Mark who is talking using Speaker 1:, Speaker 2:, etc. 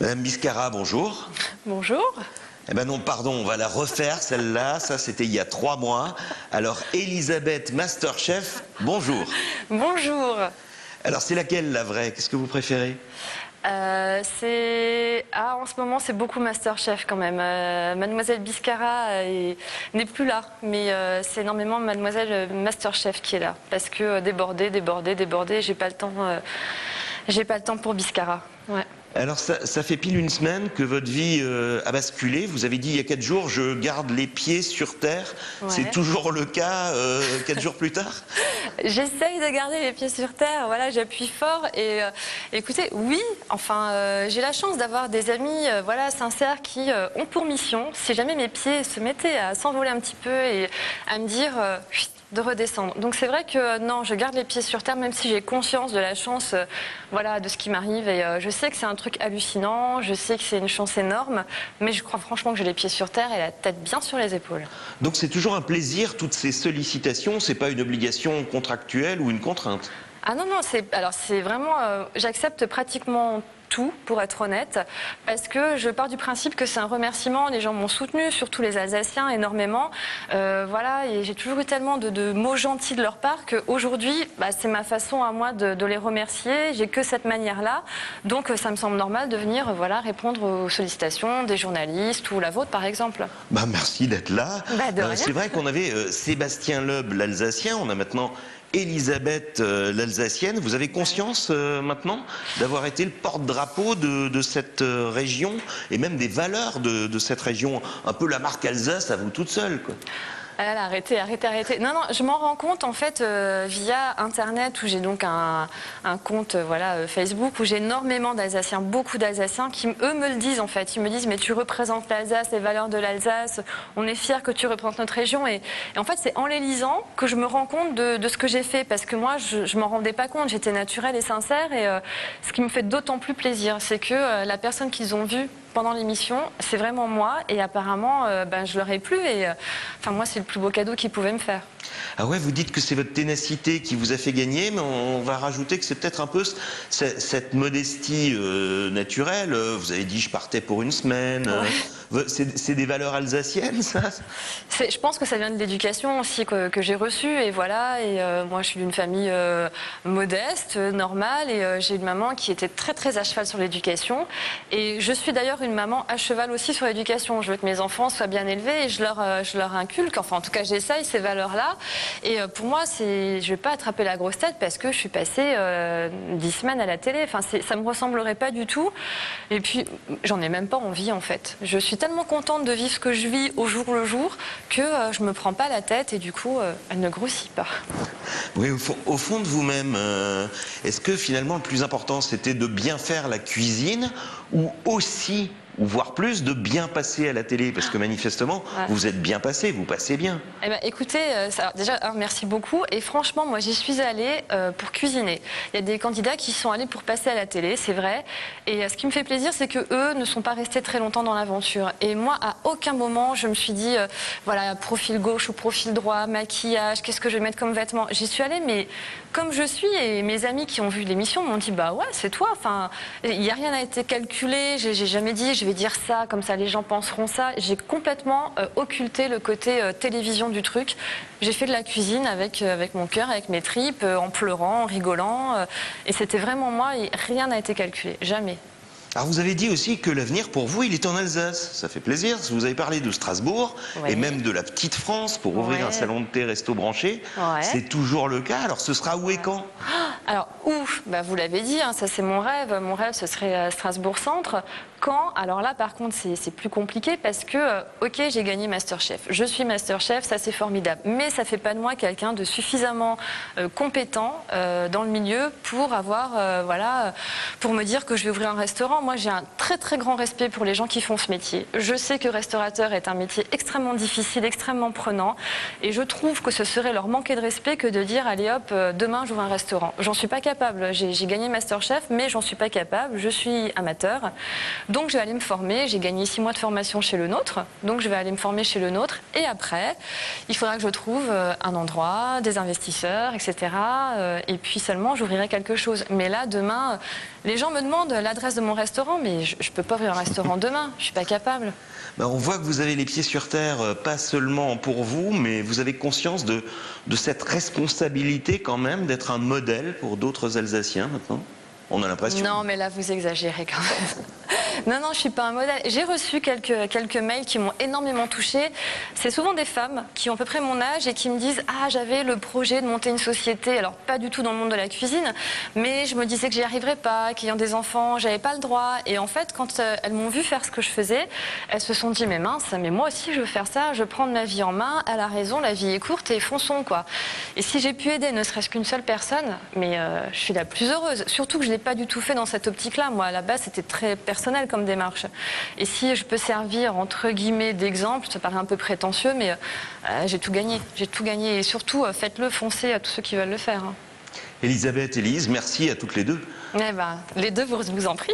Speaker 1: Madame Biscara, bonjour.
Speaker 2: Bonjour.
Speaker 1: Eh ben non, pardon, on va la refaire celle-là. Ça, c'était il y a 3 mois. Alors, Elisabeth Masterchef, bonjour.
Speaker 2: Bonjour.
Speaker 1: Alors, c'est laquelle la vraie? Qu'est-ce que vous préférez?
Speaker 2: En ce moment, c'est beaucoup Masterchef quand même. Mademoiselle Biscara n'est plus là, mais c'est énormément Mademoiselle Masterchef qui est là. Parce que débordée, j'ai pas le temps pour Biscara. Ouais.
Speaker 1: Alors, ça fait pile une semaine que votre vie a basculé. Vous avez dit il y a 4 jours, je garde les pieds sur terre. Ouais. C'est toujours le cas 4 jours plus tard?
Speaker 2: J'essaye de garder les pieds sur terre, voilà, j'appuie fort et écoutez, oui, enfin, j'ai la chance d'avoir des amis voilà, sincères qui ont pour mission, si jamais mes pieds se mettaient à s'envoler un petit peu et à me dire de redescendre. Donc c'est vrai que non, je garde les pieds sur terre même si j'ai conscience de la chance voilà, de ce qui m'arrive et je sais que c'est un truc hallucinant, je sais que c'est une chance énorme, mais je crois franchement que j'ai les pieds sur terre et la tête bien sur les épaules.
Speaker 1: Donc c'est toujours un plaisir, toutes ces sollicitations, c'est pas une obligation contractuelle ou une contrainte?
Speaker 2: Ah non, non, c'est vraiment, j'accepte pratiquement tout, pour être honnête, parce que je pars du principe que c'est un remerciement, les gens m'ont soutenu, surtout les Alsaciens, énormément, voilà, et j'ai toujours eu tellement de mots gentils de leur part qu'aujourd'hui, c'est ma façon à moi de les remercier, j'ai que cette manière-là, donc ça me semble normal de venir voilà, répondre aux sollicitations des journalistes ou la vôtre par exemple.
Speaker 1: Merci d'être là. C'est vrai qu'on avait Sébastien Loeb, l'Alsacien, on a maintenant Elisabeth, l'Alsacienne. Vous avez conscience maintenant d'avoir été le porte-drapeau de cette région et même des valeurs de cette région, un peu la marque Alsace à vous toute seule, quoi.
Speaker 2: Arrêtez. Non, je m'en rends compte en fait via Internet où j'ai donc un compte voilà, Facebook où j'ai énormément d'Alsaciens, beaucoup d'Alsaciens qui eux me le disent en fait. Ils me disent mais tu représentes l'Alsace, les valeurs de l'Alsace, on est fiers que tu représentes notre région et en fait c'est en les lisant que je me rends compte de ce que j'ai fait parce que moi je m'en rendais pas compte, j'étais naturelle et sincère et ce qui me fait d'autant plus plaisir c'est que la personne qu'ils ont vue pendant l'émission, c'est vraiment moi et apparemment je leur ai plu et enfin moi c'est le plus beau cadeau qu'ils pouvaient me faire.
Speaker 1: Ah ouais, vous dites que c'est votre ténacité qui vous a fait gagner, mais on va rajouter que c'est peut-être un peu cette modestie naturelle. Vous avez dit je partais pour une semaine. Ouais. C'est des valeurs alsaciennes, ça?
Speaker 2: Je pense que ça vient de l'éducation aussi que j'ai reçue et voilà. Et moi, je suis d'une famille modeste, normale, et j'ai une maman qui était très à cheval sur l'éducation. Et je suis d'ailleurs une maman à cheval aussi sur l'éducation. Je veux que mes enfants soient bien élevés et je leur inculque. Enfin, en tout cas, j'essaye ces valeurs-là. Et pour moi, je vais pas attraper la grosse tête parce que je suis passée 10 semaines à la télé. Enfin, ça me ressemblerait pas du tout. Et puis, j'en ai même pas envie en fait. Je suis tellement contente de vivre ce que je vis au jour le jour que je me prends pas la tête et du coup, elle ne grossit pas.
Speaker 1: Oui, au fond de vous-même, est-ce que finalement le plus important c'était de bien faire la cuisine ou aussi, ou voire plus, de bien passer à la télé? Parce que manifestement, vous êtes bien passé, vous passez bien.
Speaker 2: Eh ben, écoutez, déjà, merci beaucoup. Et franchement, moi, j'y suis allée pour cuisiner. Il y a des candidats qui sont allés pour passer à la télé, c'est vrai. Et ce qui me fait plaisir, c'est que eux ne sont pas restés très longtemps dans l'aventure. Et moi, à aucun moment, je me suis dit, voilà, profil gauche ou profil droit, maquillage, qu'est-ce que je vais mettre comme vêtements? J'y suis allée, mais comme je suis, et mes amis qui ont vu l'émission m'ont dit, bah ouais, c'est toi. Enfin, il n'y a rien à été calculé. J'ai jamais dit, je vais dire ça, comme ça les gens penseront ça. J'ai complètement occulté le côté télévision du truc. J'ai fait de la cuisine avec mon cœur, avec mes tripes, en pleurant, en rigolant. Et c'était vraiment moi, et rien n'a été calculé, jamais.
Speaker 1: Alors vous avez dit aussi que l'avenir pour vous, il est en Alsace. Ça fait plaisir. Vous avez parlé de Strasbourg et même de la petite France pour ouvrir un salon de thé resto branché. C'est toujours le cas. Alors ce sera où et quand?
Speaker 2: Alors où? Vous l'avez dit, hein, ça c'est mon rêve. Mon rêve ce serait Strasbourg-Centre. Quand? Alors là par contre c'est plus compliqué parce que ok, j'ai gagné Masterchef. Je suis Masterchef, ça c'est formidable. Mais ça fait pas de moi quelqu'un de suffisamment compétent dans le milieu pour avoir voilà, pour me dire que je vais ouvrir un restaurant. Moi, j'ai un très grand respect pour les gens qui font ce métier. Je sais que restaurateur est un métier extrêmement difficile, extrêmement prenant. Et je trouve que ce serait leur manquer de respect que de dire, allez hop, demain j'ouvre un restaurant. J'en j'en suis pas capable. J'ai gagné MasterChef, mais j'en suis pas capable. Je suis amateur. Donc, je vais aller me former. J'ai gagné 6 mois de formation chez Le Nôtre. Donc, je vais aller me former chez Le Nôtre. Et après, il faudra que je trouve un endroit, des investisseurs, etc. Et puis seulement, j'ouvrirai quelque chose. Mais là, demain, les gens me demandent l'adresse de mon restaurant, mais je peux pas ouvrir un restaurant demain. Je suis pas capable.
Speaker 1: Ben, on voit que vous avez les pieds sur terre, pas seulement pour vous, mais vous avez conscience de cette responsabilité quand même d'être un modèle pour d'autres Alsaciens maintenant. On a l'impression.
Speaker 2: Non, mais là, vous exagérez quand même. Non, non, je suis pas un modèle. J'ai reçu quelques mails qui m'ont énormément touchée. C'est souvent des femmes qui ont à peu près mon âge et qui me disent « Ah, j'avais le projet de monter une société. » Alors, pas du tout dans le monde de la cuisine, mais je me disais que j'y arriverais pas, qu'ayant des enfants, j'avais pas le droit. Et en fait, quand elles m'ont vu faire ce que je faisais, elles se sont dit « Mais mince, mais moi aussi, je veux faire ça. Je veux prendre ma vie en main. Elle a raison, la vie est courte et fonçons, quoi. » Et si j'ai pu aider ne serait-ce qu'une seule personne, mais je suis la plus heureuse. Surtout que je l'ai pas du tout fait dans cette optique-là. Moi, à la base, c'était très personnel comme démarche. Et si je peux servir, entre guillemets, d'exemple, ça paraît un peu prétentieux, mais j'ai tout gagné. J'ai tout gagné. Et surtout, faites-le, foncez à tous ceux qui veulent le faire.
Speaker 1: Elisabeth, Élise, merci à toutes les deux.
Speaker 2: Eh ben, les deux, vous en prie.